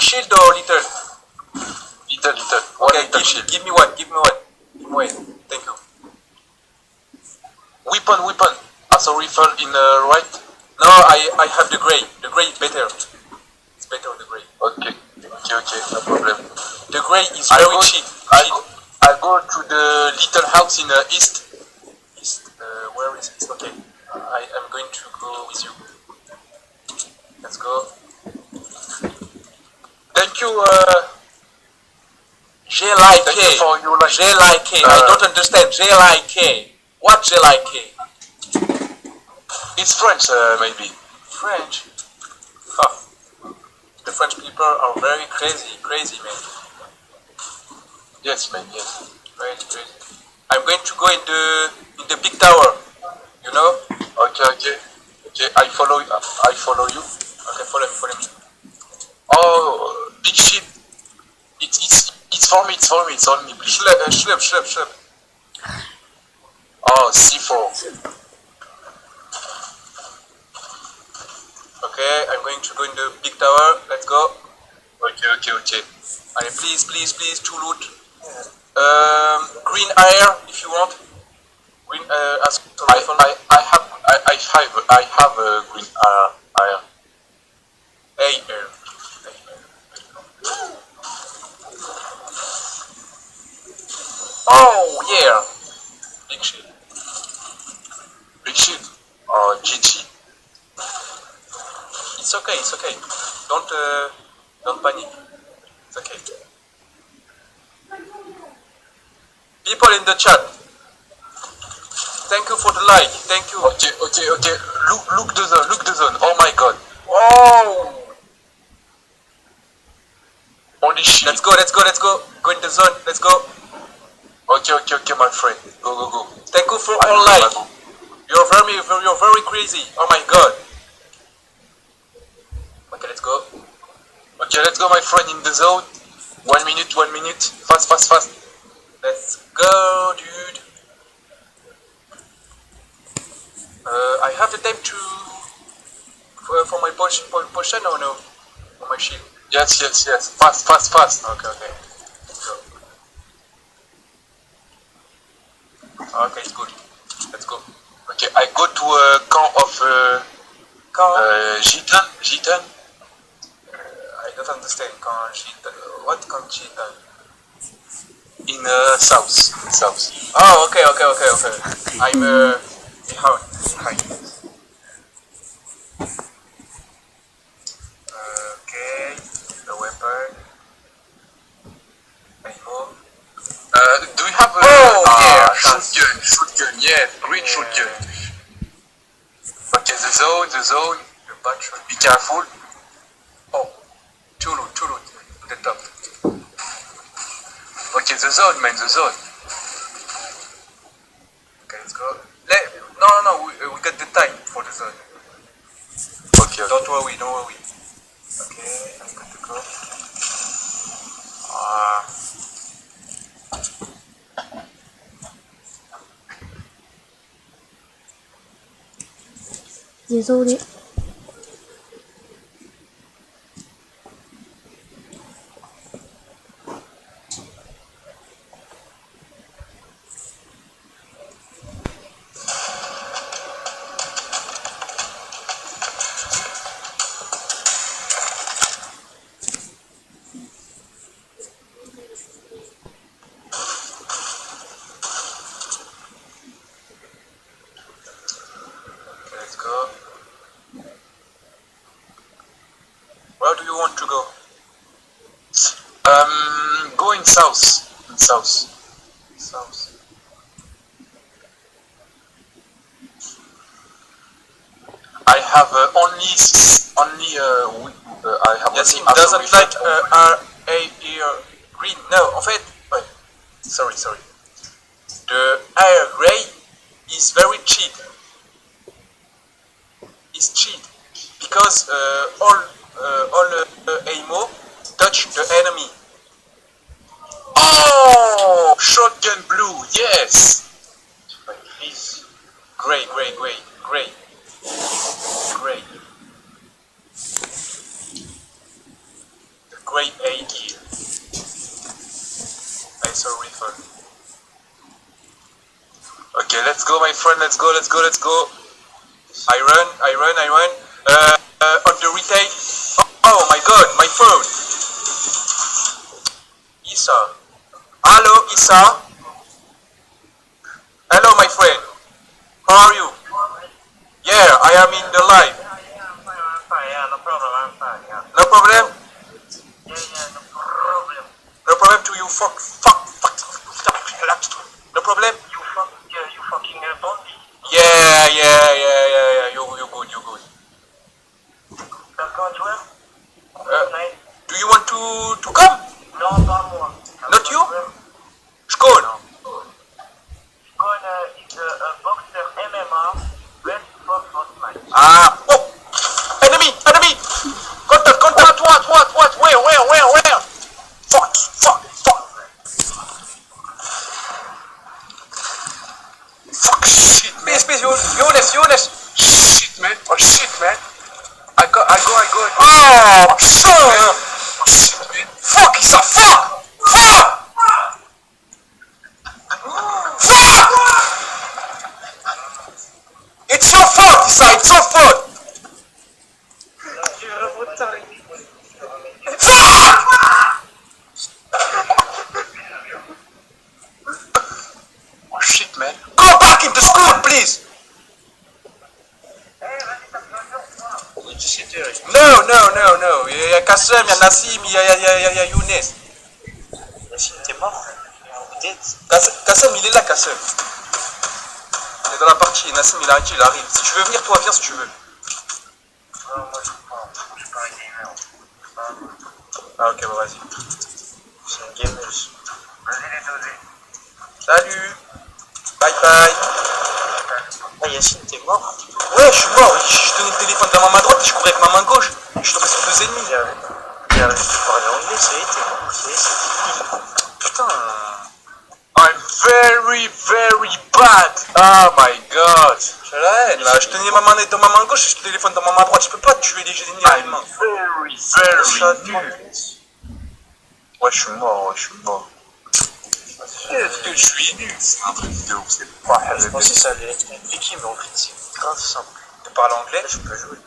shield or little? Little. Okay, give me one. Thank you. Weapon. Also rifle in right. No, I have the gray. The gray is better. It's better the gray. Okay, no problem. The gray is very cheap. I'll go to the little house in east. Where is it? Okay. I am going to go with you. Let's go. Thank you, J-like-K. Thank you for your like. J-like-K. I don't understand. J-like-K. What J-like-K? It's French, maybe. French? Huh. The French people are very crazy, man. Yes, man, yes. Crazy. I'm going to go in the big tower. You know? Okay, I follow you. Okay, follow me. Oh, big ship. It's for me, it's only please. Schlep. Oh, C4. Okay, I'm going to go in the big tower. Let's go. Okay. Allez, please, to loot. Green air, if you want. Green as rifle. I have a green iron. Air. Oh yeah. Big shit. Oh, GG. It's okay. Don't panic. It's okay. People in the chat. Thank you for the like. Thank you. Okay. Look the zone. Oh my god. Oh. Only shit. Let's go. Go in the zone. Let's go. Okay, my friend. Go. Thank you for all like. You're very crazy. Oh my god. Okay, let's go. Okay, let's go, my friend, in the zone. 1 minute. Fast. Let's go, dude. I have the time to for my potion or no? For my shield. Yes. Fast. Okay. Okay, it's good. Let's go. Okay, I go to a camp of Gitan. I don't understand. What Gitan? In south. Oh, okay. I'm behind. Okay, the weapon. Ammo. Do you have shotgun? Yeah, green shotgun. Okay, the zone. The battery. Be careful. Oh, two loot. The top. Okay, the zone. Okay, let's go. No, we got the time for the zone. Okay. Don't worry. Okay, I'm good to go. Désolé. Let's go. Where do you want to go? Going south. South. I have only I have. Yassim only doesn't like green. No, en fait, wait. Sorry. The air gray is very cheap. It's cheap because all ammo touch the enemy. Oh, shotgun blue. Yes. Please. Gray. The gray grade A gear. I saw rifle. Okay, let's go, my friend. Let's go. I run. On the retail. Oh my God, my phone. Issa. Hello, Issa. Hello, my friend. How are you? Yeah, I am in the live. Yeah, no problem, I'm fine, yeah. No problem? Yeah, no problem. No problem to you, fuck. No problem? You fucking Bondi. Yeah. You good. That's going to him? Nice. Do you want to come? Non, pas moi. Not you? Skål. Skål is a boxer MMA, best for Fortnite. Ah, oh! Enemy! Contact! What? Where? Fuck! Fuck, shit, man. Please, Younes. Shit, man. I go. Oh, shit, man. Fuck, it's a fuck! It's your fault, Issa, it's your fault! Oh shit, man. Go back into school, please! No. Il y a Kassem, il y a Nassim, il y a Younes. Yacine, t'es mort? Kassem, il est là, Kassem. Il est dans la partie, Nassim, il arrive. Si tu veux venir, toi, viens si tu veux. Non, moi je suis pas un gamer. Ah, ok, bon, vas-y. C'est une gameuse. Vas-y les dosés. Salut! Bye! Ah, Yacine, t'es mort? Ouais, je suis mort. Je tenais le téléphone de la main droite et je courais avec ma main gauche. Je suis tombé sur 2 ennemis. Il arrive de parler anglais, ça y est, t'es mort. C'est fini. Putain. I'm very bad. Oh my god. Je la haine là. Je tenais ma main dans ma main gauche et le téléphone dans ma main droite. Je peux pas tuer les ennemis avec une main. Very nul. Ouais, je suis mort. Est-ce que je suis nul? C'est un truc de ouf, c'est pas Je pensais que ça allait être compliqué, mais en fait, c'est grave simple. Tu parles anglais? Je peux jouer.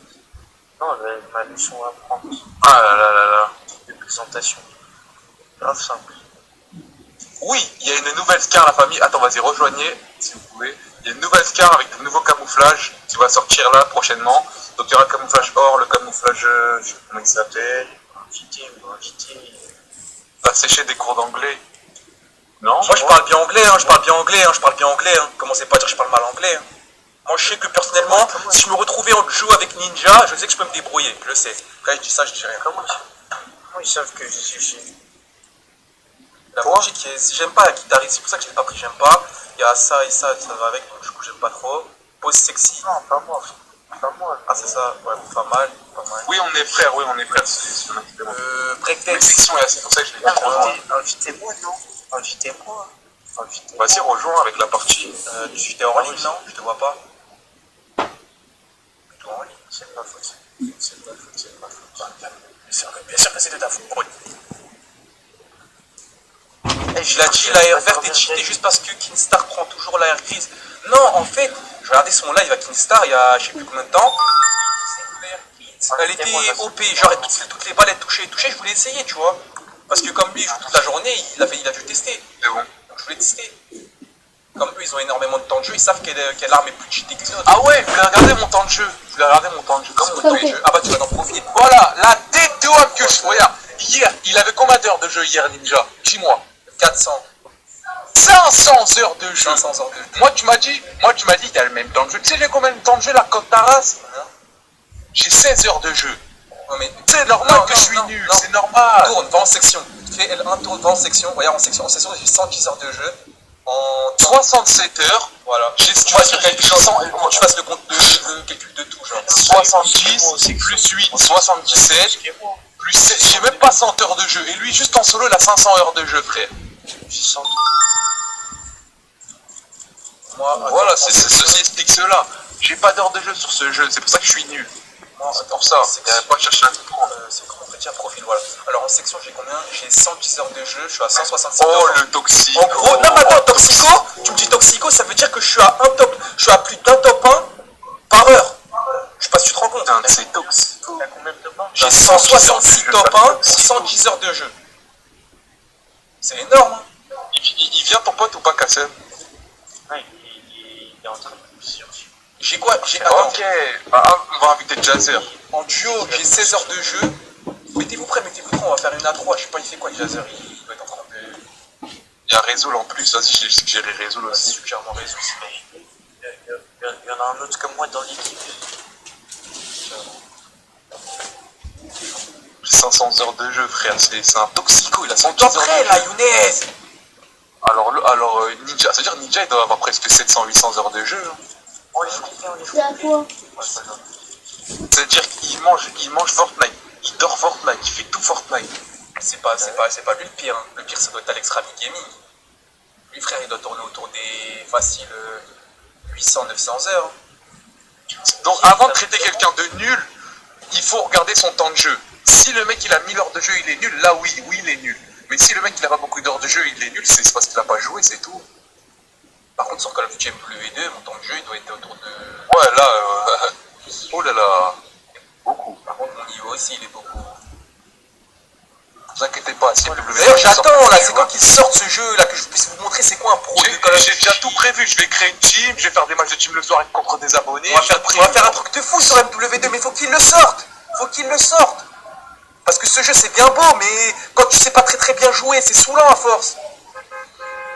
Non, ma leçon à prendre. Ah là. De présentation. Grave simple. Oui, il y a une nouvelle scar, la famille. Attends, vas-y, rejoignez, si vous pouvez. Il y a une nouvelle scar avec de nouveaux camouflages qui va sortir là prochainement. Donc il y aura le camouflage or, le camouflage, je sais pas comment il s'appelle. Invité. Va sécher des cours d'anglais. Non, moi je parle bien anglais, Commencez pas à dire que je parle mal anglais. Moi je sais que personnellement, si je me retrouvais en jeu avec Ninja, je sais que je peux me débrouiller, je le sais. Quand je dis ça, je dis rien. Comment ils savent que j'ai séché? La logique, j'aime pas la guitare, c'est pour ça que je l'ai pas pris, j'aime pas. Il y a ça et ça va avec, donc du coup j'aime pas trop. Pose sexy. Non, pas moi. Ah c'est ça, ouais, pas mal. Oui on est frères, c'est un petit peu. Breakdance section, c'est pour ça que je l'ai pas trop rejoint. Invitez-moi, non? Invitez-moi. Vas-y, rejoins avec la partie. Tu t'es en ligne, non? Je te vois pas. Plutôt en ligne, c'est de ma faute. Bien sûr que c'est de ta faute. Il a dit l'AR verte est cheatée juste parce que Kinstar prend toujours l'AR grise. Non, en fait, je regardais son live à Kinstar il y a je sais plus combien de temps. Elle était OP, genre toutes les balles elle touchait, je voulais essayer, tu vois. Parce que comme lui il joue toute la journée, il a dû tester. C'est bon. Donc je voulais tester. Comme eux ils ont énormément de temps de jeu, ils savent quelle arme est plus cheatée que les autres. Ah ouais, je voulais regarder mon temps de jeu. Comme tous les jeux. Ah bah tu vas en profiter. Voilà, la tête de homme que je regarde. Hier, il avait combien d'heures de jeu hier Ninja? Dis-moi. 400. 500 heures de jeu. 500 heures de jeu. Moi tu m'as dit qu'il a le même temps de jeu. Tu sais j'ai combien de temps de jeu là contre Taras? J'ai 16 heures de jeu. C'est normal que je suis nul, c'est normal. Tourne, va en section. Tu fais L1, tourne, va en section. Regarde en section j'ai 110 heures de jeu. En 67 heures, voilà. Tu fasses le calcul de calcul de tout, genre. 70 plus 8, 77 plus 7. J'ai même pas 100 heures de jeu. Et lui, juste en solo, il a 500 heures de jeu, frère. Moi, voilà, ceci explique cela. J'ai pas d'heure de jeu sur ce jeu, c'est pour ça que je suis nul. C'est pour ça, il n'y avait pas cherché un coup. C'est comment on fait Tiens, profil, voilà. Alors en section, j'ai combien? J'ai 110 heures de jeu, je suis à 166 Oh, top 1. le toxique. En gros, non, attends, toxico, tu me dis toxico, ça veut dire que je suis à je suis à plus d'un top 1 par heure. Je sais pas si tu te rends compte. Putain, c'est toxique. T'as combien de top 1? J'ai 166 top 1 pour 110 heures de jeu. C'est énorme, hein. Il vient ton pote ou pas, Kassem? Non, il est en train de pousser aussi. J'ai quoi? Attends, Ok, bah, on va inviter Jazzer. en duo, j'ai 16 heures de jeu. Mettez-vous prêts, on va faire une A3. Je sais pas, il fait quoi, le Jazzer? Il doit être en train de... Il y a Résoul en plus, vas-y, j'ai suggéré Résoul Vas-y, aussi. suggère-moi réseau. Il y en a un autre comme moi dans l'équipe. J'ai 500 heures de jeu, frère, c'est un toxico, il a On 110 t'en heures de prêt, jeu. là, Younes. Alors Ninja, c'est-à-dire Ninja, il doit avoir presque 700-800 heures de jeu. Hein. On les fait, on les fait. C'est à quoi? C'est-à-dire qu'il mange Fortnite, il dort Fortnite, il fait tout Fortnite. C'est pas lui le pire. Hein. Le pire, ça doit être Alex Ravi Gaming. Lui, frère, il doit tourner autour des faciles 800-900 heures. Donc avant de traiter quelqu'un de nul, il faut regarder son temps de jeu. Si le mec il a 1000 heures de jeu, il est nul, là oui, il est nul. Mais si le mec il a pas beaucoup d'heures de jeu, il est nul, c'est parce qu'il a pas joué, c'est tout. Par contre, sur Call of Duty MW2, mon temps de jeu, il doit être autour de... Ouais, là, oh là là, beaucoup. Par contre, mon niveau aussi, il est beaucoup... Ne vous inquiétez pas, si D'ailleurs, j'attends, là, c'est quand qu'il sorte ce jeu, là, que je puisse vous montrer c'est quoi un pro de Call of J'ai Duty. déjà tout prévu, je vais créer une team, je vais faire des matchs de team le soir contre des abonnés. On va faire un truc de fou sur MW2, mais faut qu'il le sorte. Faut qu'il le sorte. Parce que ce jeu, c'est bien beau, mais quand tu sais pas très bien jouer, c'est saoulant à force.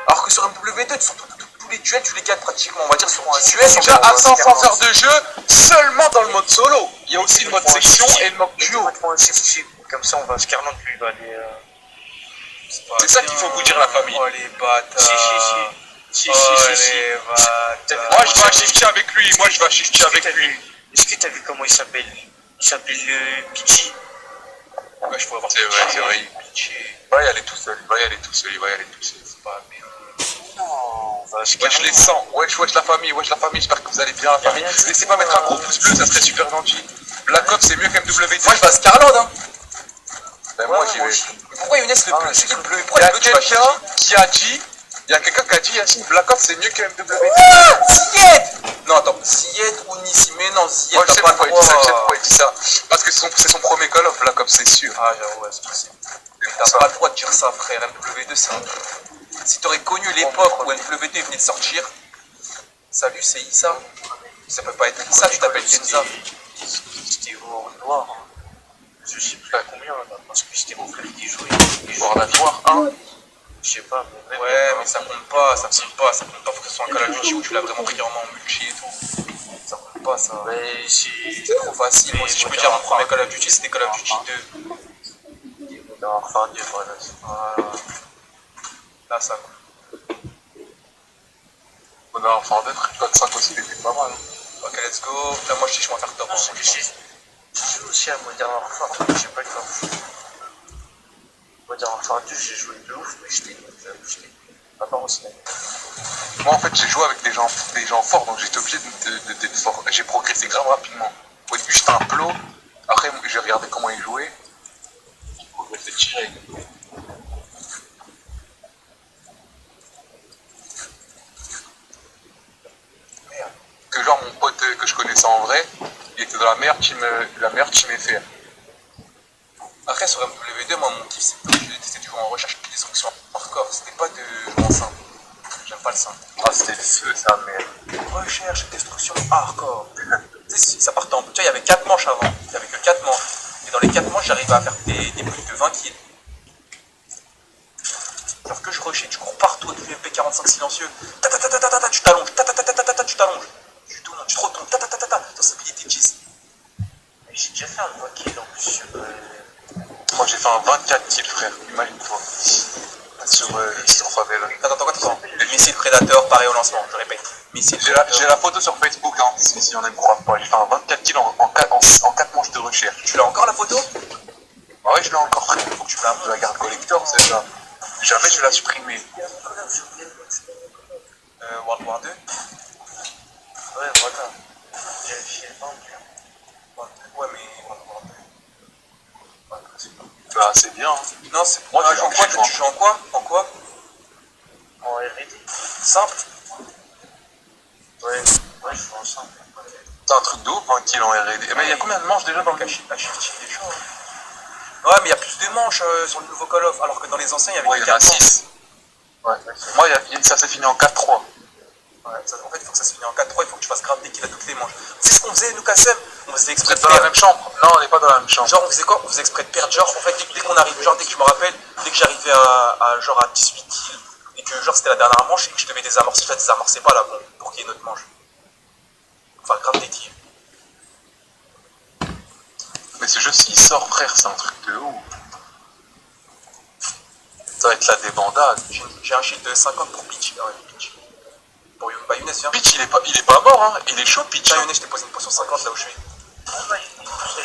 Alors que sur MW2, sur tous les duels, tu les gagnes pratiquement, on va dire, sur un duel. C'est déjà à 500 heures de jeu seulement dans le mode solo. Il y a aussi le mode section et le mode duo. Comme ça, on va Scarland, lui, il va aller. C'est ça qu'il faut vous dire, la famille. Oh les bâtards. Si. Oh les bâtards. Moi je vais shifter avec lui, moi je vais shifter avec lui. Est-ce que t'as vu comment il s'appelle? Il s'appelle Pichi. Ouais, je pourrais voir C'est vrai. Pitché. Il va y aller tout seul, il va y aller tout seul. C'est pas bien. Non, on va Wesh les 100, wesh la famille, j'espère que vous allez bien la famille. Laissez pas mettre un gros pouce bleu, ça serait super gentil. Black Ops c'est mieux qu'MW2. Moi, je vais à Scarland, hein. Ben moi j'y vais. Pourquoi Younes le bleu? C'est qui le bleu? Il Pourquoi y a le bleu, tu vas chercher? quelqu'un qui a dit, Yacine, Black Ops c'est mieux que MW2. Ziyed! Non, attends, Ziyed ou Nissi? Mais non, Ziyed, Moi je sais t'as pas pourquoi le il dit ça, droit. Parce que c'est son premier Call of Black Ops, c'est sûr. Ah, j'avoue, ouais, c'est possible. T'as pas le droit de dire ça, frère. MW2, c'est un... Si t'aurais connu l'époque où MW2 venait de sortir, salut, c'est Issa. Ça peut pas être Issa, tu t'appelles Kenza. C'était au noir. Je sais plus à combien là, parce que c'était mon frère qui jouait. Voir la noire 1. Je sais pas, mais même. Ouais, mais ça compte pas, faut que ce soit un Call of Duty où tu l'as vraiment pris en multi et tout. Ça compte pas, ça. Mais C'est trop facile. Moi, si je peux dire, mon premier Call of Duty, c'était Call of Duty 2. non, enfin, voilà. Voilà. Là, ça compte. On a un Ford 5 aussi, il était pas mal. Ok, let's go. Là, moi, je vais faire top. J'ai joué aussi à Modern Warfare, j'ai pas le temps. Modern Warfare 2, j'ai joué de ouf, mais j'étais pas par aussi. Moi en fait j'ai joué avec des gens forts, donc j'étais obligé d'être fort. J'ai progressé grave rapidement. Au début j'étais un plot, après j'ai regardé comment ils jouaient. J'ai progressé tiré. Que genre mon pote que je connaissais en vrai, il était dans la meilleure team FR. Après, sur MW2, moi, mon kiff, c'était de jouer en recherche de destruction hardcore. C'était pas de jouer en simple. J'aime pas le simple. Ah c'était le feu ça, merde. Recherche et destruction hardcore. Tu sais, ça partait en... Tu vois, il y avait 4 manches avant. Il y avait que 4 manches. Et dans les 4 manches, j'arrivais à faire des plus de 20 kills. Alors que je rushais, tu cours partout avec le MP45 silencieux. Ta ta ta ta ta ta, tu t'allonges. Ta ta ta ta ta ta, tu t'allonges. Tu te retournes. Ta ta ta ta ta. Dans stabilité 10. J'ai déjà fait un 20 kills en plus sur. Moi j'ai fait un 24 kills frère, imagine-toi. Sur Favela. Attends. Le missile prédateur, pareil au lancement, je répète. Missile J'ai la photo sur Facebook, hein, si on aime croire pas. J'ai fait un 24 kills en 4 manches de recherche. Tu l'as encore la photo? Ah ouais, je l'ai encore, frère. Faut que tu me la garde collector, celle-là. Jamais je vais la supprimer. World War 2? Ouais, voilà. J'ai fait un Ouais, mais World War 2. Ouais, c'est pas... Bah, c'est bien. Hein. Non, c'est. Moi, Ah, je en quoi tu joues en quoi? En quoi? En R&D. Simple. Ouais, je joue ensemble. C'est un truc de ouf, hein, qu'il en R&D. Mais il y a combien de manches déjà dans le Shifty, il est chaud. Hein. Ouais, mais il y a plus de manches sur le nouveau Call of, alors que dans les anciens, il y avait Ouais, il y en a 4 manches. 6. Ouais. Moi, ça s'est fini en 4-3. Ouais, en fait, il faut que ça se finisse en 4-3, il faut que tu fasses grave dès qu'il a toutes les manches. C'est ce qu'on faisait, nous, Kassem. On faisait Vous exprès êtes de dans la perdre. même chambre? Non, on n'est pas dans la même chambre. Genre, on faisait quoi? On faisait exprès de perdre. Genre, en fait, dès qu'on arrive, genre, dès que je me rappelle, dès que j'arrivais à 18 kills, et que genre c'était la dernière manche, et que je devais désamorcer, je la désamorçais pas là, bon, pour qu'il y ait une autre manche. Enfin, grave des kills. Mais ce jeu, s'il sort, frère, c'est un truc de ouf. Ça va être la débandade. J'ai un shield de 50 pour Peach. Ah ouais, Peach. Pour Younes, viens. Peach, il est pas mort, hein. Il est chaud, Peach. Tiens, Hein. Younes, je t'ai posé une potion 50 là où je suis.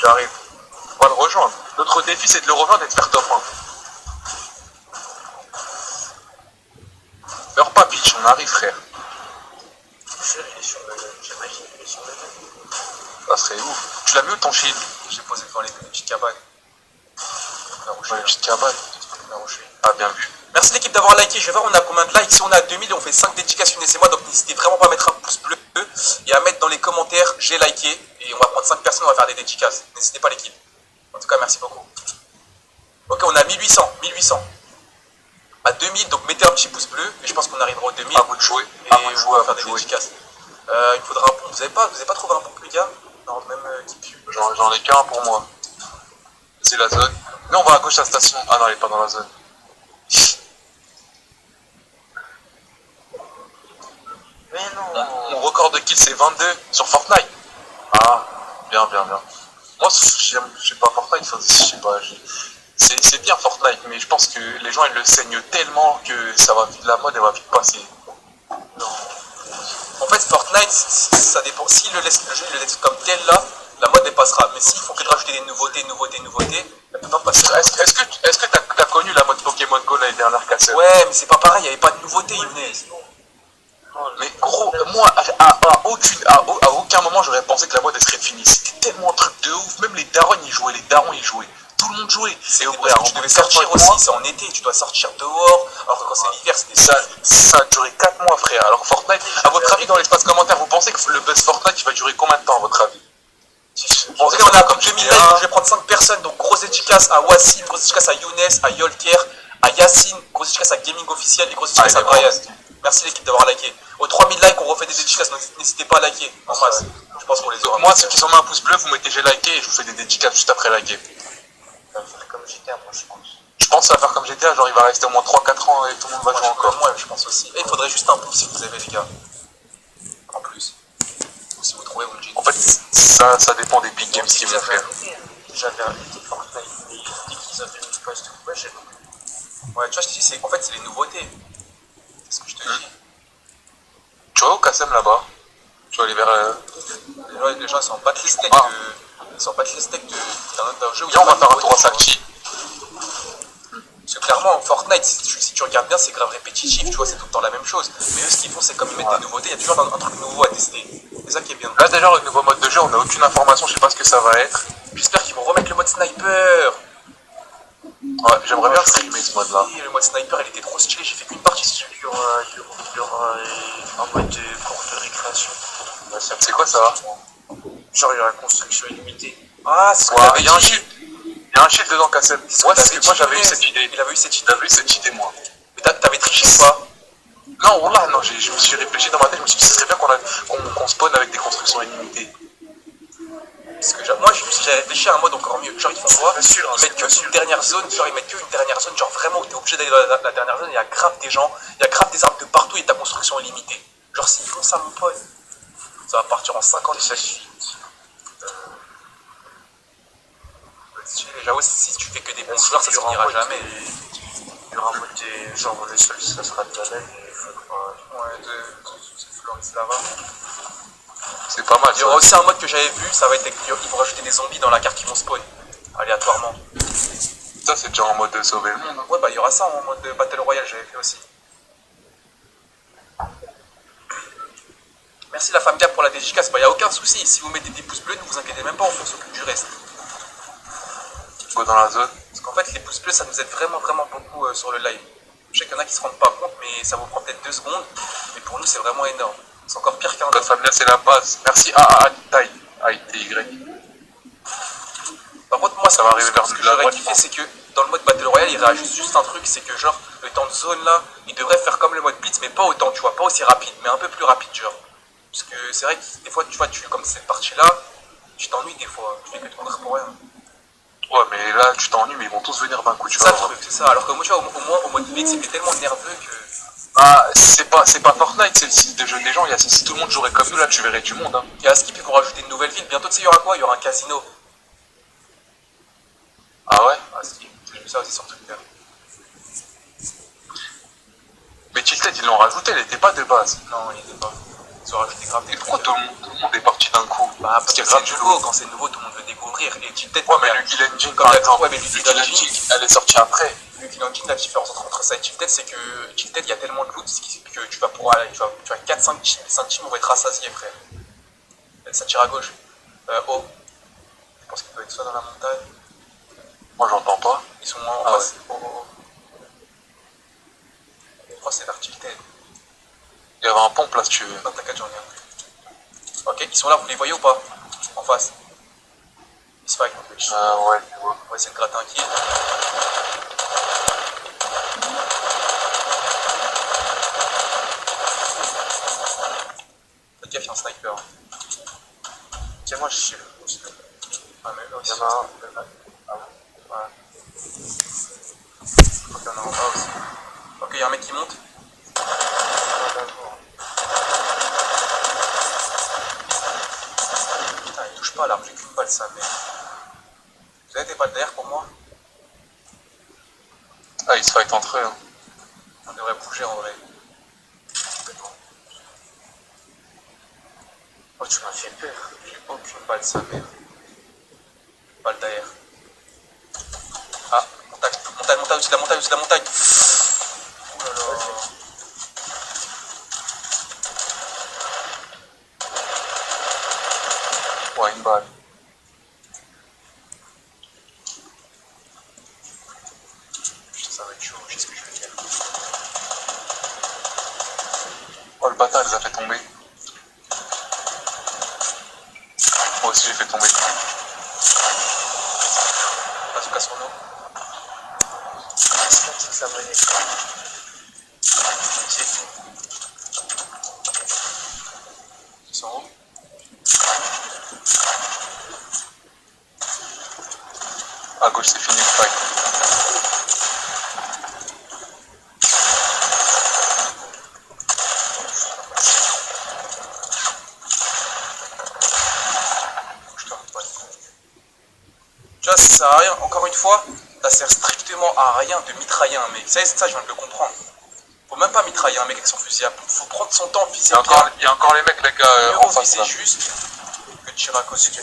J'arrive. On va le rejoindre. Notre défi, c'est de le rejoindre et de faire top 1. Meurs pas, Peach, on arrive, frère. Il est sur le... J'imagine qu'il est sur le level. Ça serait ouf. Tu l'as mis où ton shield? J'ai posé devant les petites cabanes. Là où je suis. Ouais, petite cabane. Là où je suis. Ah, bien vu. Merci l'équipe d'avoir liké. Je vais voir on a combien de likes. Si on a 2000, on fait 5 dédicaces Younes et moi. Donc n'hésitez vraiment pas à mettre un pouce bleu et à mettre dans les commentaires j'ai liké. Et on va prendre 5 personnes, on va faire des dédicaces. N'hésitez pas l'équipe. En tout cas, merci beaucoup. Ok, on a 1800. À 2000, donc mettez un petit pouce bleu. Et je pense qu'on arrivera aux 2000. À vous de jouer. Et À vous de jouer, on va à faire vous de des jouer. dédicaces. Il me faudra un pont. Vous avez pas trouvé un pont, les gars? Dans le même équipe. J'en ai qu'un pour moi. C'est la zone. Nous, on va à gauche à la station. Ah non, elle est pas dans la zone. Mais non. Mon record de kills, c'est 22 sur Fortnite. Ah, bien. Moi, je sais pas, Fortnite, je sais pas. C'est bien Fortnite, mais je pense que les gens, ils le saignent tellement que ça va, la mode, elle va vite passer. En fait, Fortnite, ça dépend. S'il le jeu, il le laisse comme tel là, la mode elle passera. Mais s'il faut que de rajouter des nouveautés, elle peut pas passer. Est-ce que t'as connu la mode Pokémon Go l'année dernière, Cassel? Ouais, mais c'est pas pareil, il n'y avait pas de nouveauté, Younes. Mais gros, moi, à aucun moment, j'aurais pensé que la mode, elle serait finie. C'était tellement un truc de ouf. Même les darons, ils jouaient. Tout le monde jouait. Et au bout, tu devais sortir aussi, c'est en été, tu dois sortir dehors. Alors que quand c'est l'hiver, c'était ça a duré 4 mois, frère. Alors Fortnite, à votre avis, dans l'espace commentaire, vous pensez que le buzz Fortnite, il va durer combien de temps, à votre avis? Bon, on a comme 2000 likes, donc je vais prendre 5 personnes. Donc grosse dédicace à Wassim, grosse dédicace à Younes, à Yolker, à Yacine, grosse dédicace à Gaming Officiel et grosse dédicace à Brian. Merci l'équipe d'avoir liké. Aux 3000 likes, on refait des dédicaces, donc n'hésitez pas à liker. En masse. Je pense qu'on les aura. Moi, ceux qui sont mis un pouce bleu, vous mettez j'ai liké et je vous fais des dédicaces juste après liker. Ça va faire comme GTA, moi, je pense. Je pense que ça va faire comme GTA, genre il va rester au moins 3-4 ans et tout le monde va jouer encore. Moi, je pense aussi. Et il faudrait juste un pouce si vous avez, les gars. En plus. Ou si vous trouvez, vous me dites. En fait, ça dépend des big games qu'ils vont faire. J'avais arrêté Fortnite, mais dès qu'ils avaient mis le post, ouais, j'ai compris. Ouais, tu vois, je te dis, en fait, c'est les nouveautés. C'est ce que je te dis. Tu vois, au Kassem là-bas, tu vas aller vers. Les gens, ils s'en battent les steaks Ah. Ils s'en battent les steaks d'un jeu où il y Viens, a on va pas de faire un nouveauté, tour à tu vois. Sakchi. Parce que clairement, Fortnite, si tu regardes bien, c'est grave répétitif, tu vois, c'est tout le temps la même chose. Mais eux, ce qu'ils font, c'est comme ils mettent des nouveautés, il y a toujours un truc nouveau à tester. C'est ça qui est bien. Là, d'ailleurs, le nouveau mode de jeu, on n'a aucune information, je sais pas ce que ça va être. J'espère qu'ils vont remettre le mode sniper. Ouais, j'aimerais bien streamer ce mode-là. Oui, le mode sniper, il était trop stylé, j'ai fait qu'une partie dessus. Il y aura un mode de course de récréation. Ouais, C'est quoi ça? Genre, il y aura construction illimitée. Ah, c'est ce que Ouais, t'avais il y a un dit. shield. Il y a un shield dedans, Kassem. C'est ce Ouais, que c'est t'avais que moi dit, j'avais eu Younes. cette idée. Il avait eu cette idée. J'avais eu cette idée, moi. Mais t'avais triché ou pas? Non, wallah, non, je me suis réfléchi dans ma tête, je me suis dit, ce serait bien qu'on spawn avec des constructions illimitées. Parce que moi, j'ai réfléchi à un mode encore mieux. Genre, ils font quoi? Bien sûr, Ils mettent qu'une dernière zone, genre, ils mettent qu'une dernière zone, genre vraiment où t'es obligé d'aller dans la dernière zone, il y a grave des gens, il y a grave des armes de partout et ta construction est limitée. Genre, s'ils font ça, mon pote, ça va partir en 50 et ça suffit. J'avoue, si tu fais que des bons joueurs, ça se finira jamais. Il y aura un mode de... Genre, le sol, ça sera de la lave et il faudra... Ouais, de Floris Lava. C'est pas mal. Il y aura aussi un mode que j'avais vu, ça va être ils vont rajouter des zombies dans la carte qui vont spawn, aléatoirement. Ça, c'est déjà en mode de sauver le monde. Ouais, bah il y aura ça en mode Battle Royale, j'avais fait aussi. Merci la femme Gap pour la dédicace, bah y a aucun souci, si vous mettez des pouces bleus, ne vous inquiétez même pas, on s'occupe du reste. Go dans la zone. qu'en fait, les pouces bleus, ça nous aide vraiment beaucoup sur le live. Je sais qu'il y en a qui se rendent pas compte, mais ça vous prend peut-être 2 secondes. Mais pour nous, c'est vraiment énorme. C'est encore pire qu'un autre. Fabien, c'est la base. Merci. Taille. AITY. Par contre, moi, Ça va arriver vers ce que la j'aurais droite, kiffé, c'est que dans le mode Battle Royale, il rajoute juste un truc, c'est que genre, le temps de zone là, il devrait faire comme le mode Blitz, mais pas autant, tu vois, pas aussi rapide, mais un peu plus rapide, genre. Parce que c'est vrai que des fois, tu vois, comme cette partie-là, tu t'ennuies des fois, tu fais que de courir pour rien. Ouais, mais là, tu t'ennuies, mais ils vont tous venir d'un coup, tu C'est ça vas le voir. truc, c'est ça. Alors que moi, tu vois, au moins, au mode Blitz, c'était tellement nerveux que. Ah, c'est pas Fortnite, c'est le site de jeu des gens. Si tout le monde jouerait comme nous, là, tu verrais du monde. Hein. Il y a Skip, ils vont rajouter une nouvelle ville. Bientôt, tu sais, il y aura quoi? Il y aura un casino. Ah ouais? Ah, Skip, j'ai vu ça aussi sur Twitter. Mais Tilted, ils l'ont rajouté, elle était pas de base. Non, il était pas. Ils ont rajouté grave des Et pourquoi trucs. tout le monde est parti d'un coup? Bah, parce que qu'il y a c'est grave nouveau. du Quand c'est nouveau, tout le monde veut découvrir. Et Tilted, Ouais, mais le Kill Engine, comme par la- exemple, ouais, mais le le Kill Kill Engine, Engine, elle est sortie après. Le Kill Engine, la différence entre ça et Tilted, c'est que Tilted, il y a tellement de loot que tu vas pouvoir aller, tu vas 4-5 teams vont être rassasiés, frère. Ça tire à gauche. Oh. Je pense qu'il peut être soit dans la montagne. Moi, j'entends pas. Ils sont en Ah face. Oh, oh, oh. Je crois que c'est vers Tilted. Il y avait un pompe là, si tu veux. Non, t'inquiète, j'en ai un. Ok, ils sont là, vous les voyez ou pas? En face. Ils se fight. Ouais, On va essayer de gratter un kill. Faites gaffe, il y a un sniper. Ok, moi je suis le boost. Ah, mais là Il aussi. y en a un. Ah bon? Ouais. Je crois qu'il y en a en bas aussi. Ok, il y a un mec qui monte. Putain, il touche pas là, j'ai qu'une balle, ça, mais. Vous avez des balles d'air pour moi? Ah, ils se fight entre eux. Hein. On devrait bouger en vrai. Oh, tu m'as fait peur. J'ai aucune balle, sa mère. Balle d'air. Ah, montagne, au-dessus de la montagne. Oh là là. Ouais, une balle. Putain, ça va être chaud, je sais ce que je vais faire. Oh, le bâtard, il les a fait tomber. Moi aussi, j'ai fait tomber. Bazooka sur nous. C'est pas que ça venait. Ils sont où? À gauche, c'est fini le fight. Je te rends pas. Tu vois, ça sert à rien, encore une fois, ça sert strictement à rien de mitrailler un mec. Ça, je viens de le comprendre. Faut même pas mitrailler un mec avec son fusil à pompe. Faut prendre son temps, viser bien. Il y a encore les mecs, les gars, en face viser là. juste que de tirer à cause du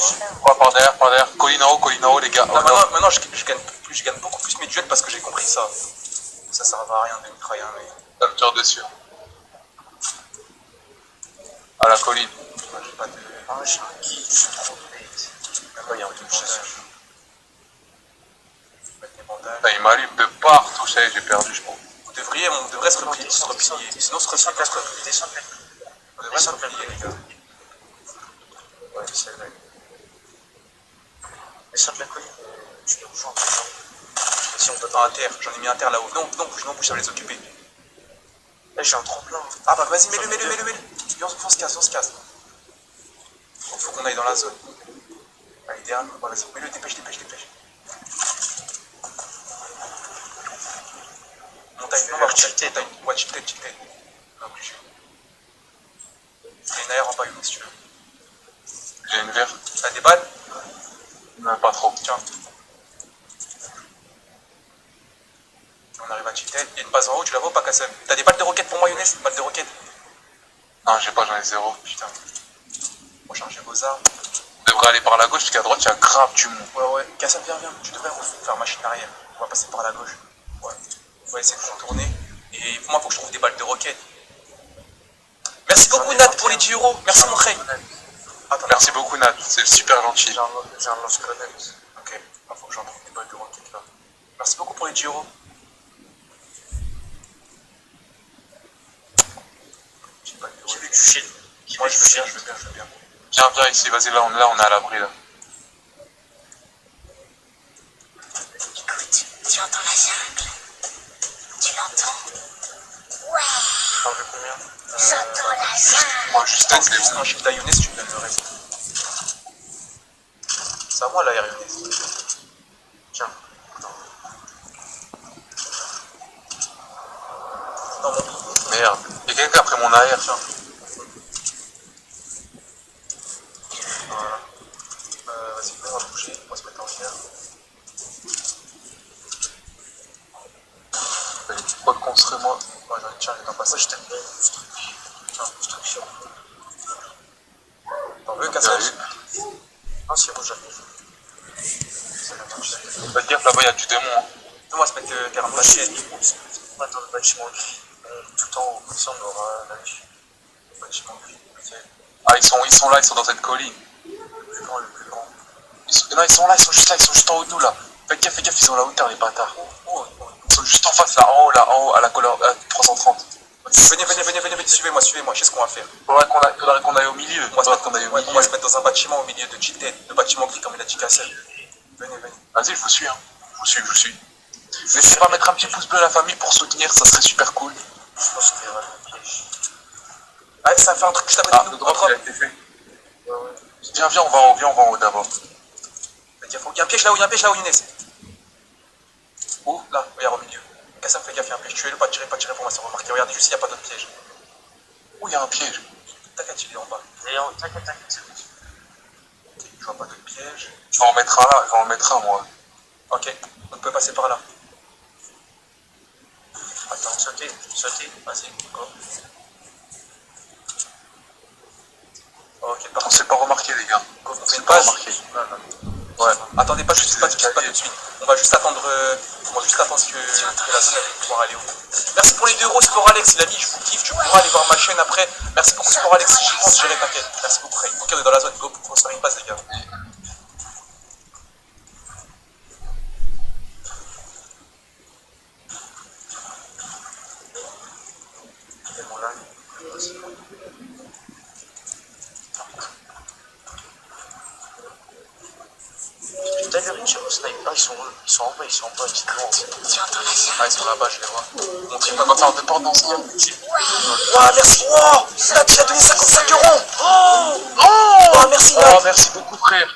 Oh, par derrière. Colinao, les gars. Non, maintenant je gagne beaucoup plus mes duels parce que j'ai compris ça. Ça sert à rien de mitrailler un mec. Ça me tire dessus. À la colline. Moi, j'ai pas de. Ah, j'ai un kill, je suis trop bête. Même pas, il y a un truc de bandage. Mettre des bandages. Putain, il m'allume de partout, ça y est, j'ai perdu, je crois. On devrait se replier, sinon on se replier. Descends de la On devrait se replier, les gars. Ouais, c'est vrai. Descends de la colline. Je te rejoins. Si on peut pas un terre, j'en ai mis un terre là-haut. Non, bouge, ça va les occuper. Là, j'ai un tremplin. Ah bah vas-y, mets-le. Et on se casse. Faut qu'on aille dans la zone. Allez, derrière nous, vas-y, mets-le, dépêche. Montagne, non, montagne. Ouais, tilted. On est obligé. Il y a une AR en bas, si tu veux. J'ai une verre. T'as des balles? Non, pas trop. Tiens. On arrive à tilted. Il y a une base en haut, tu la vois ou pas, Kassem? T'as des balles de roquette pour moi, Younes? Balles de roquette? Non, j'ai pas, j'en ai zéro. Putain. Recharger vos armes. On devrait aller par la gauche, parce qu'à droite, il y a grave du monde. Ouais. Kassem, viens. Tu devrais faire machine arrière. On va passer par la gauche. Ouais. On va essayer de contourner. Et pour moi, faut que je trouve des balles de roquette. Merci beaucoup, Nat, pour les 10 €. Merci, mon frère. Attends, Merci beaucoup, Nat, c'est super gentil. J'ai un lance-grenade. Ok. Il faut que j'en trouve des balles de roquette là. Merci beaucoup pour les Giro. J'ai vu du shield. Moi je veux bien, je veux bien, je veux bien. Viens, viens ici, vas-y, là on est à l'abri là. Écoute, tu entends la jungle? Tu l'entends? Ouais, T'en veux combien? j'entends la jungle. Moi, juste En c'est plus, bon. un shield à Younes, tu me donnes le reste. C'est à moi là, Younes. Tiens. Non, mon Merde. Y'a quelqu'un après mon arrière. tiens. Voilà. Vas-y, on va bouger, on va se mettre en vert. Pourquoi le construire moi? Moi j'en ai, tiens, j'ai t'en passé. Moi je t'aime bien. Tiens, Construction. t'en veux, Bien Cassage? vu. Non, c'est rouge à neuf. C'est la même chose. Va te dire que là-bas y'a du démon. Hein. On va se mettre carrément Moi, passé. on va dans le bâtiment gris. Tout en haut, comme ça on aura la vue. Le bâtiment gris. Ok. Ah, ils sont là, ils sont dans cette colline. Le plus grand, le plus grand. Non, ils sont là, ils sont juste en haut de nous là. Fais gaffe, ils ont la hauteur, les bâtards. Oh, Ils sont juste en face là, en haut, à la couleur 330. venez, suivez-moi, je sais ce qu'on va faire. Faudrait qu'on aille au milieu. On va, Faudrait qu'on aille au on va milieu. se mettre dans un bâtiment au milieu de Cheated, le bâtiment gris comme il a dit Cassel. Venez. Vas-y, je vous suis, hein. Je vous suis. N'hésitez pas à mettre un petit pouce bleu à la famille pour soutenir, ça serait super cool. Je pense qu'il y aura le piège. Ah, ça fait un truc juste à Ah, côté de le nous, drop un il a drop. été fait. Ouais, ouais. Viens, on va en haut d'abord. Il y a un piège là-haut, Younes. Où? Là, regarde au milieu. Cassel, fais gaffe, il y a un piège. Tuez-le, pas tirer pour moi, c'est remarqué. Regardez juste s'il n'y a pas d'autre piège. Où il y a un piège? T'inquiète, il est en bas. Léon, t'inquiète, c'est bon. Je vois pas d'autre piège. Je vais en mettre un là, je vais en mettre un moi. Ok, on peut passer par là. Attends, sautez, Vas-y, go. Ok, On par contre, s'est pas remarqué les gars. go, on On fait s'est une pas page. remarqué. Ouais, attendez pas tout de suite, pas tout de suite. On va juste attendre, que la zone va pouvoir aller au bout. Merci pour les 2 euros, Sport Alex, l'ami, je vous kiffe. Tu pourras aller voir ma chaîne après. Merci beaucoup, Sport Alex, j'y pense, j'irai, t'inquiète. Merci beaucoup, Ray. Ok, on est dans la zone, go, pour se faire une passe, les gars. C'est bon là. T'as vu, Richie, au sniper, ils sont en bas, ils sont en bas, ils sont Tu entends la jungle? Ah, ils sont là-bas, je les vois. On va faire des portes dans ce game. Ouah, merci, wow, là, tu as donné 55 euros. Oh, merci, Oh, merci beaucoup frère.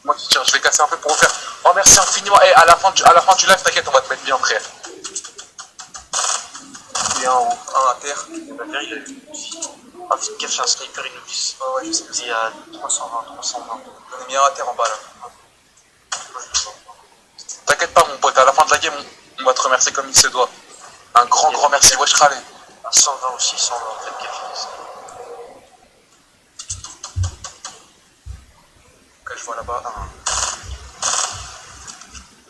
Moi qui tire, je vais casser un peu pour vous faire. Oh, merci infiniment. Et à la fin du live, t'inquiète, on va te mettre bien frère. Et en haut. Un à terre. La verre, il a eu. Ah, vite, gaffe, un sniper, il nous vise. Ouais, je sais. Il est à 320. On est mis un à terre en bas, là. T'inquiète pas mon pote, à la fin de la game, on va te remercier comme il se doit. Un grand merci, wesh Khaled. À 120 aussi, 120, faites gaffe. Ok, je vois là-bas un.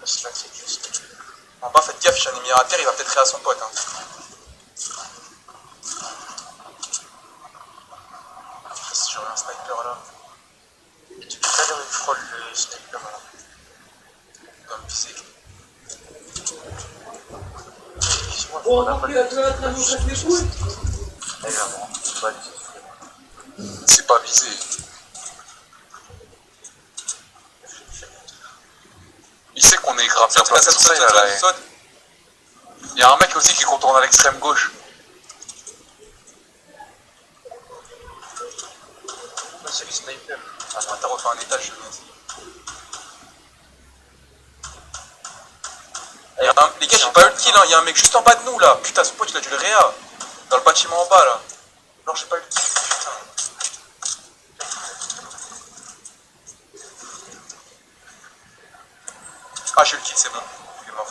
Là, c'est juste. En bas, faites gaffe, j'en ai mis un à terre, il va peut-être réa son pote. Hein. Si j'aurais un sniper là, Tu peux pas aller frôle le sniper là. il doit me viser. On a pas de. Eh là, bon, C'est pas visé. Il sait qu'on est grave bien placé sur ça, il a la haine. Saute. Il y a un mec aussi qui contourne à l'extrême gauche. c'est le sniper. Attends, t'as refait un étage, je les gars, j'ai pas eu le kill, hein. Il y a un mec juste en bas de nous là. Putain, son pote il a dû le réa. Dans le bâtiment en bas là. Non, j'ai pas eu le kill. Putain. Ah, j'ai eu le kill, c'est bon. Il est mort.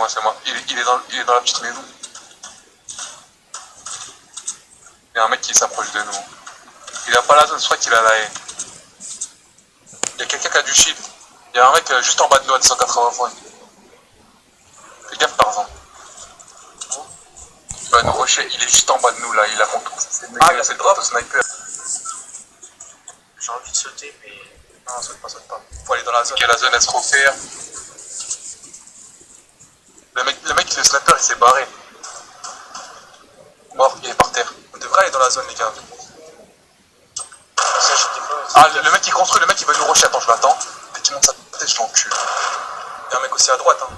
C'est moi. Il est dans la petite maison. Il y a un mec qui s'approche de nous. Il a pas la zone, je crois qu'il a la haine. Il y a quelqu'un qui a du shield. Il y a un mec juste en bas de nous à 280 points. Fais gaffe par exemple. Il va nous rusher, il est juste en bas de nous là, il a contourné. Ah, il a fait le drop. Sniper. J'ai envie de sauter, mais. Non, saute pas, saute pas. Faut aller dans la zone. Ok, la zone elle se refaire. Le mec, le sniper il s'est barré. Mort, il est par terre. On devrait aller dans la zone, les gars. Ça, j'étais pas. Ah, le mec il construit, le mec il veut nous rusher. Attends, je l'attends. Dès qu'il monte sa tête, je l'encule. Il y a un mec aussi à droite. Hein.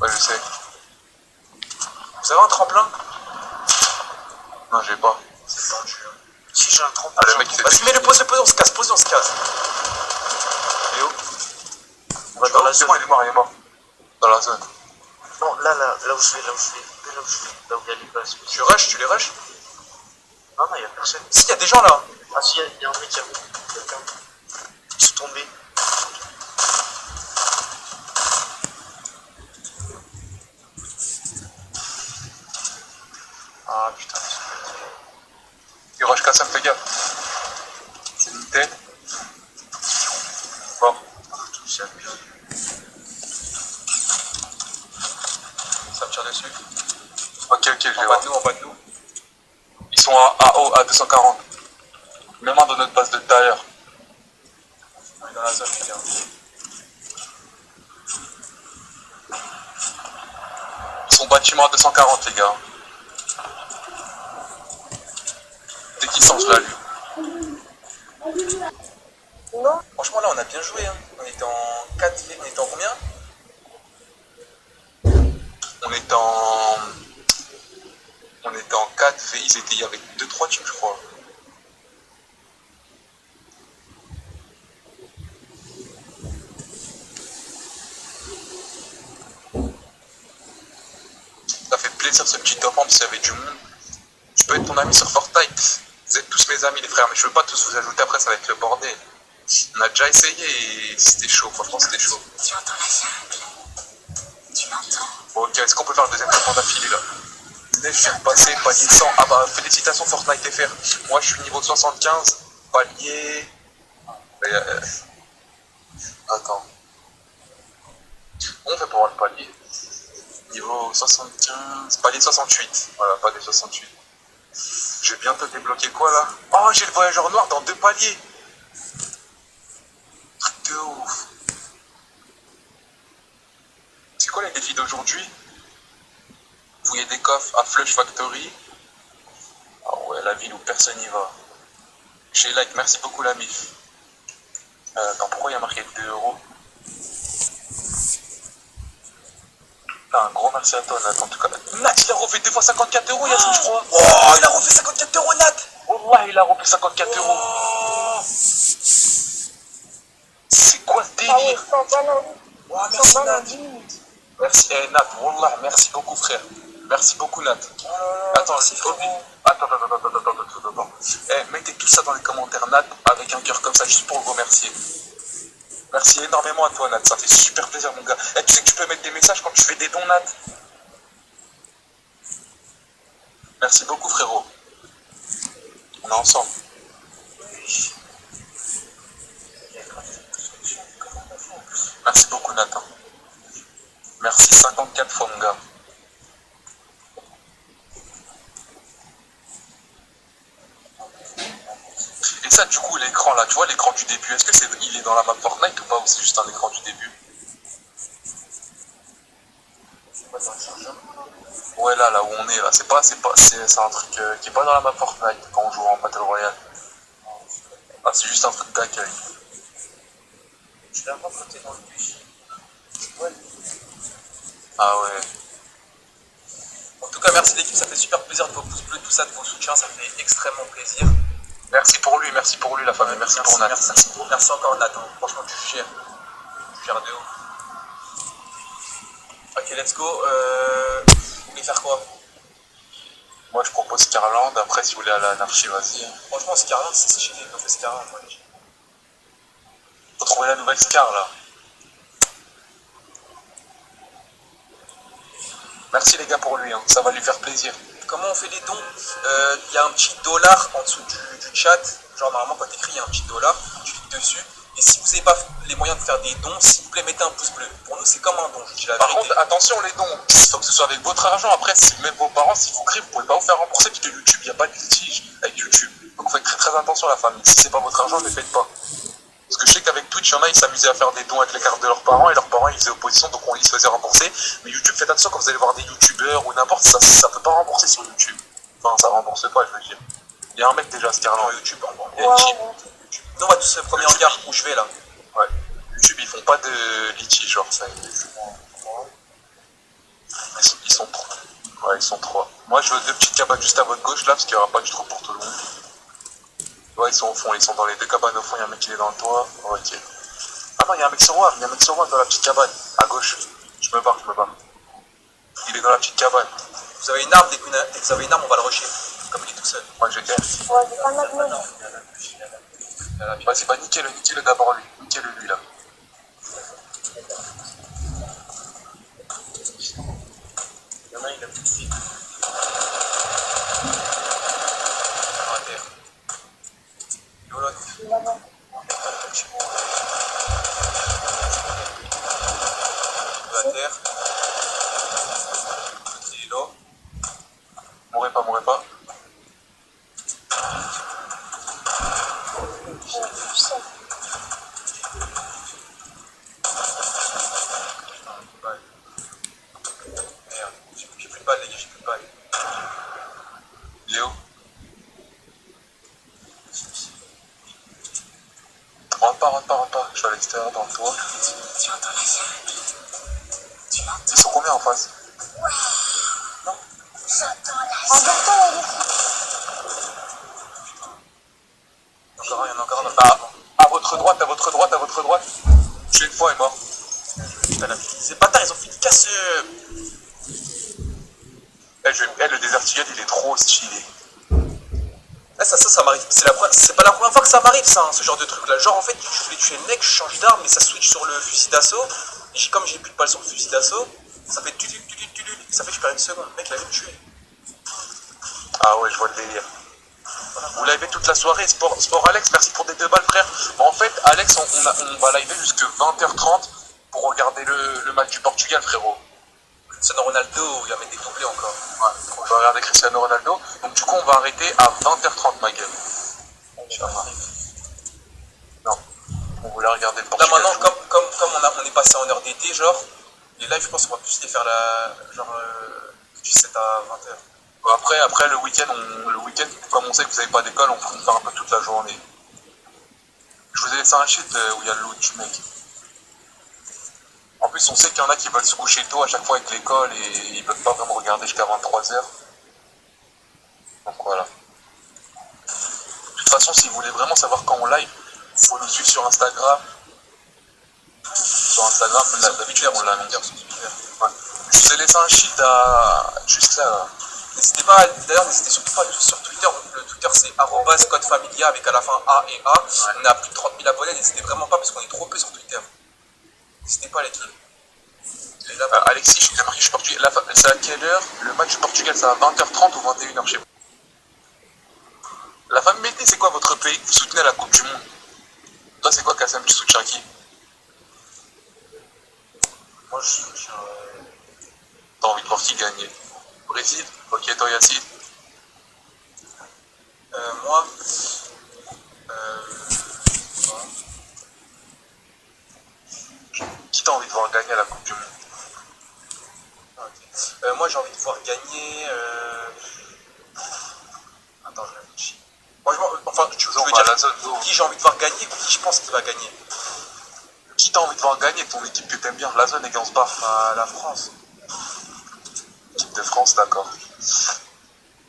Ouais, je sais. Vous avez un tremplin? Non, j'ai pas. C'est tendu. Hein. Si j'ai un tremplin. Ah, le mec il s'est Vas-y, mets-le, pose, on se casse, on se casse. Et oh. On va dans la C'est zone. bon, il est mort. Dans la zone. Non, là où je vais. Là où il y a les bases. Tu rush, tu les rush? Non, il y a personne. Si, il y a des gens là. Ah, si, il y a un mec qui a mis. Quelqu'un. Ils sont tombés. Ah putain. Il rush Kassam, fais gaffe. C'est une tête. Bon. Ça bien. Ça me tire dessus. Ok, je les En vois. bas de nous. Ils sont à haut, à 240. Même dans notre base de derrière. On est dans la zone, les gars. Ils sont bâtiment à 240, les gars. Dès qu'ils sont, je l'allume. Franchement, là, on a bien joué. Hein. On était en 4. On était en combien? On était en 4 et ils étaient avec 2-3 teams, je crois. Ça fait plaisir ce petit top s'il y avait du monde. Je peux être ton ami sur Fortnite. Vous êtes tous mes amis les frères, mais je veux pas tous vous ajouter après, ça va être le bordel. On a déjà essayé et c'était chaud, franchement c'était chaud. Tu entends la jungle? Tu l'entends? Bon, ok, est-ce qu'on peut faire le deuxième tour d'affilée là? Neige, je viens de passer, palier 100. Ah bah, félicitations Fortnite FR. Moi, je suis niveau 75. Palier. Attends. On fait pour avoir le palier. Niveau 75. Palier 68. Voilà, palier 68. Je vais bientôt débloquer quoi là? Oh, j'ai le voyageur noir dans 2 paliers. Truc de ouf. C'est quoi les défis d'aujourd'hui? Fouiller des coffres à Flush Factory. Ah ouais, la ville où personne n'y va. J'ai like, merci beaucoup la MIF. Attends, pourquoi il y a marqué 2 €? Ah, un gros merci à toi Nat en tout cas. Nat il a refait 2 fois 54 €, Yacine, je crois. Oh, il a refait 54 € Nat. Wallah, il a refait 54 €. Oh, C'est quoi ce délire? oh merci Nat. Merci, Nat, Wallah, merci beaucoup frère. Merci beaucoup Nat. Oh là là, Attends, merci, j'ai oublié. frérot. Attends. Mettez tout ça dans les commentaires Nat avec un cœur comme ça juste pour le remercier. Merci énormément à toi Nat, ça fait super plaisir mon gars. Et tu sais que tu peux mettre des messages quand tu fais des dons Nat. Merci beaucoup frérot. On est ensemble. Merci beaucoup Nathan. Merci 54 fois mon gars. Et ça du coup l'écran là, tu vois l'écran du début, est-ce que il est dans la map Fortnite ou pas, ou c'est juste un écran du début? Ouais là où on est là, c'est un truc qui est pas dans la map Fortnite quand on joue en Battle Royale. Ah c'est juste un truc d'accueil. Je l'ai pas côté dans le bus. Ah ouais. En tout cas, merci l'équipe, ça fait super plaisir de vos pouces bleus, tout ça, de vos soutiens, ça fait extrêmement plaisir. Merci pour lui la famille, merci pour Nat. Merci encore Nat, hein. Franchement tu gères de ouf. Ok, let's go. Vous voulez faire quoi? Moi je propose Scarland, après si vous voulez aller à l'anarchie, vas-y. Franchement, Scarland, c'est stylé, on fait Scarland, moi. Faut trouver la nouvelle Scar là. Merci les gars pour lui, hein. Ça va lui faire plaisir. Comment on fait les dons? Il y a un petit dollar en dessous du chat. Genre normalement quand t'écris il y a un petit dollar, tu cliques dessus. Et si vous n'avez pas les moyens de faire des dons, s'il vous plaît mettez un pouce bleu. Pour nous c'est comme un don, je dis la Par vérité. contre, attention les dons, il faut que ce soit avec votre argent. Après, si même vos parents, s'ils vous crient, vous pouvez pas vous faire rembourser parce que YouTube, il n'y a pas de litige avec YouTube. Donc faites très très attention la famille. Si c'est pas votre argent, ne le faites pas. Parce que je sais qu'avec Twitch, il y en a, ils s'amusaient à faire des dons avec les cartes de leurs parents et leurs parents ils faisaient opposition, donc ils se faisaient rembourser. Mais YouTube, faites attention quand vous allez voir des youtubeurs ou n'importe, ça peut pas rembourser sur YouTube. Enfin, ça rembourse pas, je veux dire. Il y a un mec déjà, ce carrément YouTube, il y a YouTube. Nous, on va tous le premier hangar où je vais là. Ouais. YouTube, ils font pas de litige, genre ça. Ils sont trois. Ouais, ils sont trois. Moi, je veux deux petites cabanes juste à votre gauche là, parce qu'il n'y aura pas du trou pour tout le monde. Ouais, ils sont au fond, ils sont dans les deux cabanes au fond, il y a un mec qui est dans le toit. Oh, ok. Ah non, il y a un mec sur WAV, dans la petite cabane, à gauche. Je me barre. Il est dans la petite cabane. Vous avez une arme, dès que vous avez une arme, on va le rusher. Comme il est tout seul. Moi, j'ai qu'un. Ouais, j'ai pas notre maison. Vas-y, bah niquez-le d'abord lui. Niquez-le lui là. Il y en a, il a plus de fil. À terre. Et l'autre. Là-bas. À terre. Il est là. Mourrez pas. Ouais. Merde, j'ai plus de balles, les gars, j'ai plus de balles. Léo. Rentre pas. Je suis à l'extérieur dans le toit. Tu entends la jungle? Tu l'entends? Ils sont combien en face? J'entends la jungle. Il y en a encore un. À votre droite. Je une fois est mort. Putain, ces bâtards, ils ont fait une casse. Le désertiel, il est trop stylé. Ça m'arrive. C'est pas la première fois que ça m'arrive, ça, hein, ce genre de truc là. Genre, en fait, je voulais tuer le mec, je change d'arme, mais ça switch sur le fusil d'assaut. Et comme j'ai plus de balles sur le fusil d'assaut, ça fait tudu. Ça fait que je perds une seconde. Le mec l'avait tué. Ah ouais, je vois le délire. Vous l'avez toute la soirée, Sport Alex, merci pour des 2 balles frère. Bon, en fait, Alex, on va live jusque 20h30 pour regarder le match du Portugal, frérot. Cristiano Ronaldo, il va mettre des doublés encore. Ouais, on va regarder Cristiano Ronaldo. Donc du coup, on va arrêter à 20h30, ma gueule. Non, on voulait regarder le Là Portugal. maintenant, comme on est passé en heure d'été, genre, les lives, je pense qu'on va plus les faire de 17 à 20h. Après le week-end, comme on sait que vous n'avez pas d'école, on peut faire un peu toute la journée. Je vous ai laissé un sheet où il y a le loot du mec. En plus, on sait qu'il y en a qui veulent se coucher tôt à chaque fois avec l'école et ils ne peuvent pas vraiment regarder jusqu'à 23h. Donc voilà. De toute façon, si vous voulez vraiment savoir quand on live, il faut nous suivre sur Instagram. Sur Instagram, d'habitude, on l'a mis. Ouais. Je vous ai laissé un sheet juste là. N'hésitez surtout pas sur Twitter. Le Twitter c'est @codefamilia avec à la fin A et A. Ouais. On a plus de 30 000 abonnés. N'hésitez vraiment pas parce qu'on est trop peu sur Twitter. N'hésitez pas les kills. Alexis, je t'ai marqué, je suis portugais. C'est à quelle heure? Le match du Portugal, c'est à 20h30 ou 21h chez vous? La famille Mété, c'est quoi votre pays que vous soutenez à la Coupe du Monde? Toi, c'est quoi, Kassem? Tu soutiens qui? Moi, je soutiens. T'as envie de voir qui gagner? Brésil? Ok, toi, Yacine? Moi, Qui t'as envie de voir gagner à la Coupe du Monde? okay. Moi, j'ai envie de voir gagner. Attends, je réfléchis. Moi, tu veux dire qui j'ai envie de voir gagner ou qui je pense qu'il va gagner? Qui t'as envie de voir gagner ton équipe que t'aimes bien? La zone et Gansbar. La France. Équipe de France, d'accord.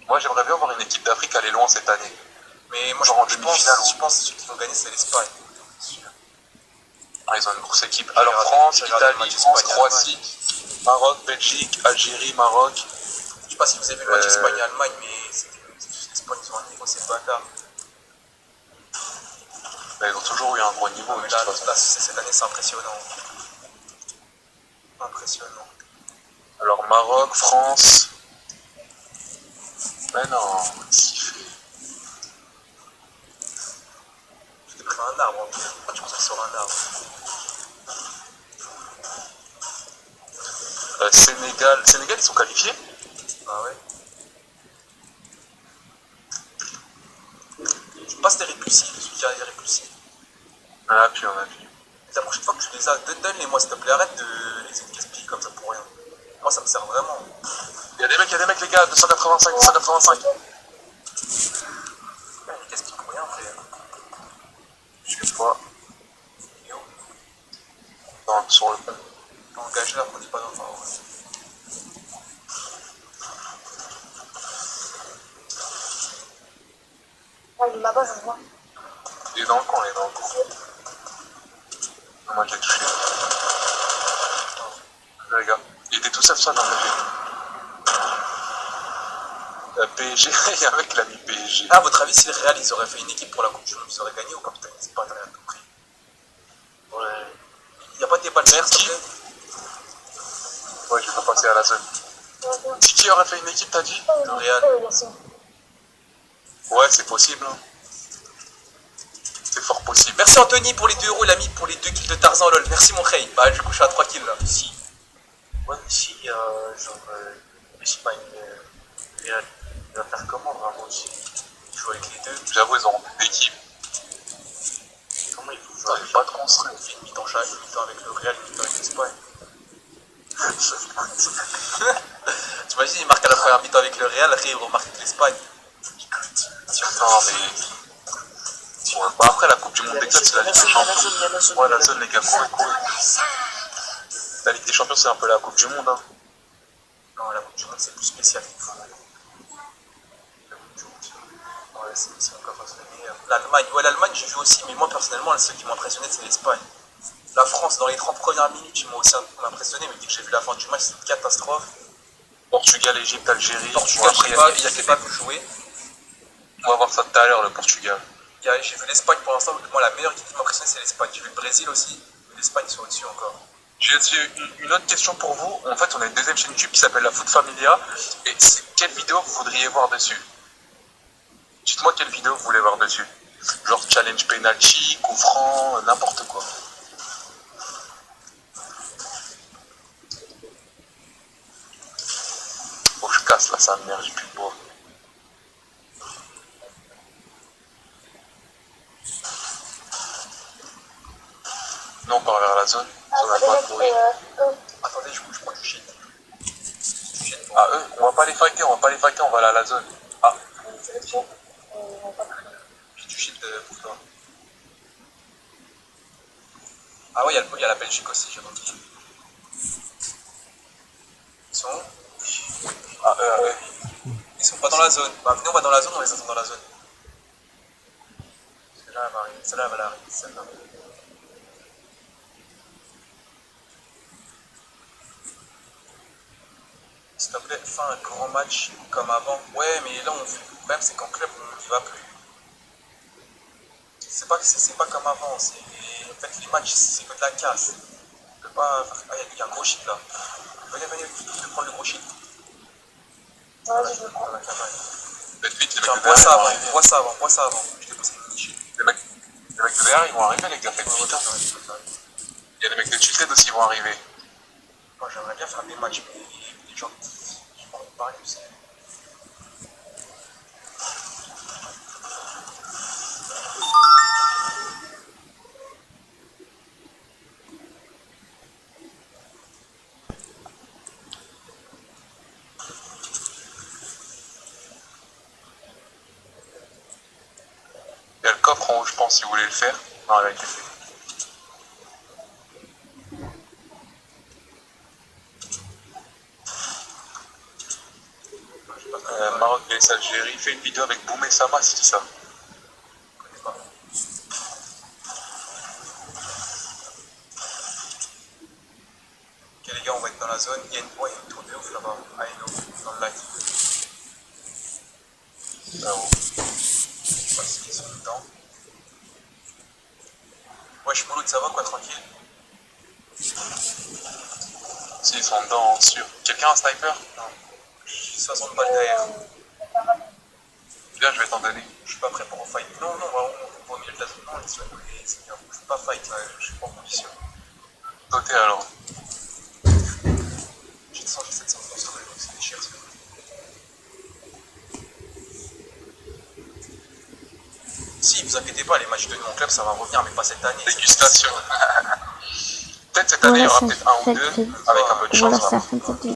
Moi, j'aimerais bien voir une équipe d'Afrique aller loin cette année. Mais moi, je pense que ceux qui vont gagner, c'est l'Espagne. Ah, ils ont une grosse équipe. Alors, France, Italie, France, Croatie, Maroc, Belgique, Algérie, Maroc. Je sais pas si vous avez vu le match Espagne-Allemagne, mais l'Espagne, ils ont un niveau, c'est bâtard. Ils ont toujours eu un gros niveau. Mais là, cette année, c'est impressionnant. Impressionnant. Alors, Maroc, France. Mais non, qu'est-ce qu'il fait? Je t'ai pris un arbre. Pourquoi tu construis sur un arbre? Sénégal, ils sont qualifiés? Ah ouais. Pas c'était répulsif, celui qui a répulsif. Ah, puis on a vu. La prochaine fois que tu les as, donne-les-moi s'il te plaît, arrête de les gaspiller comme ça pour rien. Moi ça me sert vraiment. Il y a des mecs les gars, 285, 285. Ouais, les gaspillent pour rien frère. Je sais pas. Et oh, Non, sur le pont. engage là, on n'est pas dans le temps. Ouais, il est là-bas, je le vois. Il est dans le coin, Moi je l'ai touché. Là, les gars, il était tout seul dans le PSG. Il y a un mec qui l'a mis PSG. Ah, à votre avis, si le Real ils auraient fait une équipe pour la Coupe du Monde, ils auraient gagné ou pas? Putain, c'est pas rien compris. Ouais. Il n'y a pas de débat de l'air, s'il te plaît. Ouais, je vais pas passer à la zone. Si qui aurait fait une équipe, t'as dit? Le Real. Ouais, c'est possible. Hein. C'est fort possible. Merci Anthony pour les 2 euros, l'ami, pour les 2 kills de Tarzan, lol. Merci mon Ray. Bah, du coup, je suis à 3 kills là. Si. Ouais, mais si, genre, Espagne, il va faire comment vraiment aussi? Il joue avec les deux. J'avoue, ils auront plus d'équipe. Comment il faut Ils jouer n'arrivent pas de construire. Il fait une mi-temps chaque, une mi-temps avec le Real, une mi-temps avec l'Espagne. T'imagines, il marque à la première mi-temps avec le Real, après il remarque avec l'Espagne. Non, mais. Ouais, bah après, la Coupe du Monde des clubs, c'est la Ligue des Champions. Ouais, la zone, les gars, courez. La Ligue des Champions, c'est un peu la Coupe du Monde. Hein. Non, la Coupe du Monde c'est plus spécial. La Coupe du Monde, ouais, c'est encore le meilleur. L'Allemagne, ouais, l'Allemagne j'ai vu aussi, mais moi personnellement, ceux qui m'ont impressionné, c'est l'Espagne. La France, dans les 30 premières minutes, ils m'ont aussi impressionné, mais dès que j'ai vu la fin du match, c'est une catastrophe. Portugal, Égypte, Algérie. Portugal, Bon, après, il n'y a pas vu jouer. On va voir ça tout à l'heure, le Portugal. J'ai vu l'Espagne pour l'instant, moi la meilleure équipe qui m'a impressionné c'est l'Espagne. J'ai vu le Brésil aussi, mais l'Espagne ils sont au-dessus encore. J'ai aussi une autre question pour vous. En fait, on a une deuxième chaîne YouTube qui s'appelle La Foot Familia. Et quelle vidéo vous voudriez voir dessus? Dites-moi quelle vidéo vous voulez voir dessus. Genre challenge penalty, coup franc, n'importe quoi. Faut que je casse là, ça m'énerve, j'ai plus de bois. Non, on part vers la zone. Zone à droite, oui. Attendez, je prends du shit. Ah, eux, on va pas les fighter, on va aller à la zone. Ah, J'ai du shit pour toi. Ah ouais, il y a la Belgique aussi, j'ai entendu. Ils sont où? ah, eux. Ils sont pas dans la zone. Bah venez, on va dans la zone, on les attend dans la zone. Celle-là, elle va arriver. Celle-là, elle va arriver. Celle-là. S'il te plaît, fais un grand match comme avant. Ouais, mais là, le problème, c'est qu'en club, on n'y va plus. C'est pas comme avant. En fait, les matchs, c'est que de la casse. On peut pas. Ah, il y a un gros shit là. Venez, je vais prendre le gros shit. Vas-y, je le prends. Dans la cabane. Faites vite, les Tiens, mecs de bois ça derrière, avant, ils vont bois ça avant, bois ça avant. Je t'ai posé une shit. Les mecs de derrière, ils vont arriver, les gars. Faites vite. Hein. Il y a les mecs de Tilted aussi, ils vont arriver. Moi, j'aimerais bien faire des matchs, mais les gens qui ont envie de parler, tu sais. Il y a le coffre en haut, je pense, si vous voulez le faire. Non, il a été fait. Maroc vs Algérie, fait une vidéo avec Boumé Sama, c'est ça. Ok les gars, on va être dans la zone. Il y a une tour de ouf là-bas. Ah, dans le live. Ah, Je sais pas s'ils sont dedans. Wesh, Mouloud, ça va quoi, tranquille? si, ils sont dedans, sûr. Quelqu'un a un sniper? Non. J'ai 60 balles derrière. Viens, je vais t'en donner. Je suis pas prêt pour un fight. Non, on va au milieu de la zone. Non, c'est bien. Je peux pas fight là, je suis pas en condition. Sautez alors. J'ai 100, j'ai 700 sur le c'est des chers, ça. Si, vous inquiétez pas, les matchs de mon club, ça va revenir, mais pas cette année. Dégustation. Peut-être cette année, il y aura peut-être un ou deux, avec un peu de chance. Voilà, Voilà. c'est la fin de cette vidéo.